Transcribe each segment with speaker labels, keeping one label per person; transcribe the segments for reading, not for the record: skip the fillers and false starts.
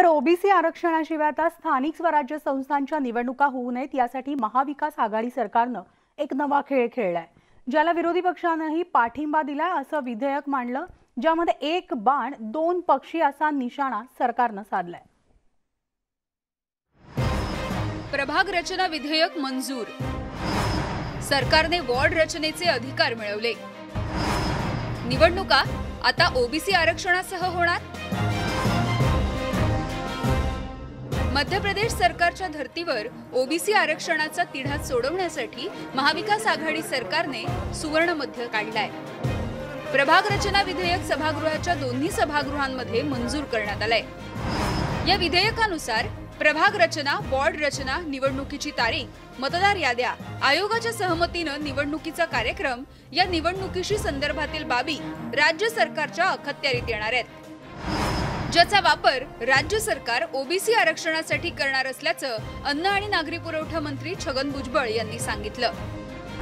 Speaker 1: तर ओबीसी आरक्षणाशिवाय आता स्थानिक स्वराज्य संस्थांच्या निवडणुका होऊ नयेत यासाठी महाविकास आघाडी सरकारनं एक नवा खेळ खेळलाय, ज्याला विरोधी पक्षांनीही पाठिंबा दिलाय। असं विधेयक मांडलं ज्यामध्ये एक बाण दोन पक्षी असा निशाणा सरकारनं साधलाय।
Speaker 2: प्रभाग रचना विधेयक मंजूर। सरकारने वॉर्ड रचनेचे अधिकार मिळवले। निवडणुका आता ओबीसी आरक्षणासह होणार। मध्य प्रदेश सरकारच्या धर्तीवर ओबीसी आरक्षणाचा तिढा सोडवण्यासाठी महाविकास आघाडी सरकारने सुवर्ण मध्य काढलाय। प्रभाग रचना विधेयक सभागृहाच्या दोन्ही सभागृहांमध्ये मंजूर करण्यात आलंय। या विधेयकानुसार प्रभाग रचना, वॉर्ड रचना, निवडणुकीची तारीख, मतदार याद्या, आयोगाच्या सहमतीनं निवडणुकीचा कार्यक्रम या निवडणुकीशी संदर्भातील बाबी राज्य सरकारच्या अखत्यारीत येणार आहेत, ज्याचा वापर राज्य सरकार ओबीसी आरक्षणासाठी करणार असल्याचं अन्न आणि नागरी पुरवठा मंत्री छगन भुजबळ यांनी सांगितलं।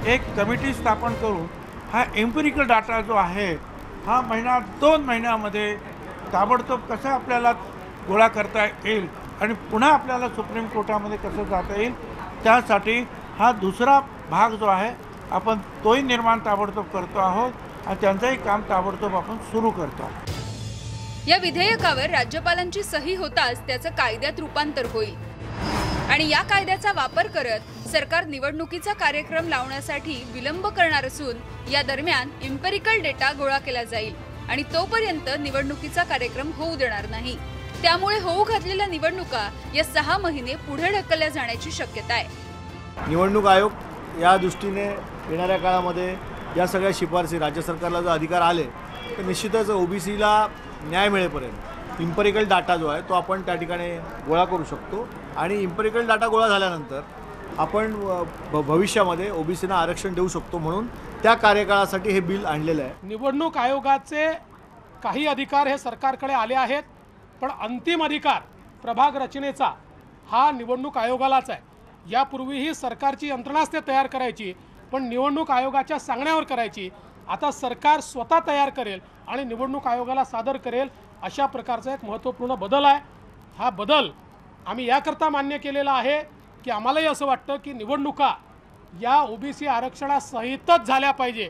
Speaker 3: एक कमिटी स्थापन करून हा एम्पिरिकल डाटा जो आहे हा दोन महिन्यामध्ये ताबडतोब कसा आपल्याला गोळा करता येईल आणि पुन्हा आपल्याला सुप्रीम कोर्टामध्ये कसं जाता येईल त्यासाठी हा दुसरा भाग जो आहे आपण तोही निर्माण ताबडतोब करतो आहोत आणि त्यांचंही काम ताबडतोब आपण सुरू करतो आहोत।
Speaker 2: या विधेयकावर राज्यपालांची सही होताच त्याचं कायद्यात रूपांतर होईल आणि या कायद्याचा वापर करत सरकार निवडणुकीचा कार्यक्रम लावण्यासाठी विलंब करणार असून या दरम्यान एम्पिरिकल डेटा गोळा केला जाईल आणि तोपर्यंत निवडणुकीचा कार्यक्रम होऊ देणार नाही। त्यामुळे होऊ घातलेल्या निवडणुका या 6 महिने पुढे ढकलल्या जाण्याची शक्यता आहे।
Speaker 4: निवडणूक आयोग या दृष्टीने येणाऱ्या काळामध्ये या सगळ्या शिफारसी राज्य सरकारला जो अधिकार आले तर निश्चितच ओबीसीला न्याय मिळेपर्यंत एम्पिरिकल डाटा जो आहे तो आपण त्या ठिकाणी गोळा करू शकतो आणि एम्पिरिकल डाटा गोळा झाल्यानंतर आपण भविष्यामध्ये ओबीसीना आरक्षण देऊ शकतो, म्हणून त्या कार्यकाळासाठी हे बिल आणलेलं आहे।
Speaker 5: निवडणूक आयोगाचे काही अधिकार हे सरकारकडे आले आहेत, पण अंतिम अधिकार प्रभाग रचनेचा हा निवडणूक आयोगालाच आहे। यापूर्वीही सरकारची यंत्रणाच ते तयार करायची, पण निवडणूक आयोगाच्या सांगण्यावर करायची। आता सरकार स्वतः तयार करेल आणि निवडणूक आयोगाला सादर करेल, अशा प्रकारचा एक महत्त्वपूर्ण बदल आहे। हा बदल आम्ही याकरता मान्य केलेला आहे की आम्हालाही असं वाटतं की निवडणुका या ओबीसी आरक्षणासहितच झाल्या पाहिजे।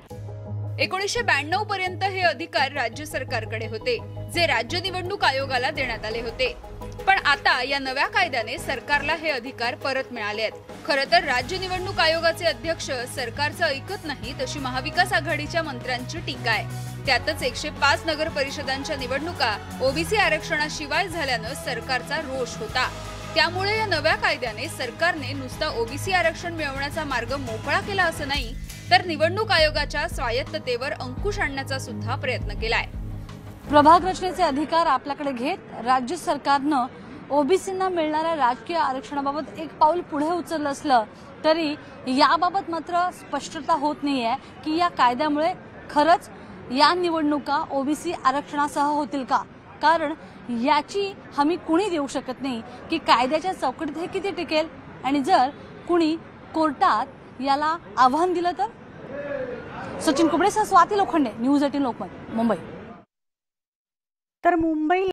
Speaker 2: 1992 पर्यंत हे अधिकार राज्य सरकारकडे होते, जे राज्य निवडणूक आयोगाला देण्यात आले होते, पण आता या नव्या कायद्याने सरकारला हे अधिकार परत मिळाले आहेत। खरं तर राज्य निवडणूक आयोगाचे अध्यक्ष सरकारचं ऐकत नाहीत अशी महाविकास आघाडीच्या मंत्र्यांची टीका आहे। त्यातच 105 नगर परिषदांच्या निवडणुका ओबीसी आरक्षणाशिवाय झाल्यानं सरकारचा रोष होता। त्यामुळे या नव्या कायद्याने सरकारने नुसता ओबीसी आरक्षण मिळवण्याचा मार्ग मोकळा केला असं नाही, तर निवडणूक आयोगाच्या स्वायत्ततेवर अंकुश आणण्याचा सुद्धा प्रयत्न केलाय।
Speaker 6: प्रभाग रचनेचे अधिकार आपल्याकडे घेत राज्य सरकारनं ओबीसींना मिळणाऱ्या राजकीय आरक्षणाबाबत एक पाऊल पुढे उचललं असलं तरी याबाबत मात्र स्पष्टता होत नाहीये की या कायद्यामुळे खरंच या निवडणुका ओबीसी आरक्षणासह होतील का, कारण याची हमी कुणी देऊ शकत नाही की कायद्याच्या चौकटीत हे किती टिकेल आणि जर कुणी कोर्टात याला आव्हान दिलं तर। सचिन कुबडेसह स्वाती लोखंडे, न्यूज 18 लोकमत, मुंबई।
Speaker 1: तर मुंबई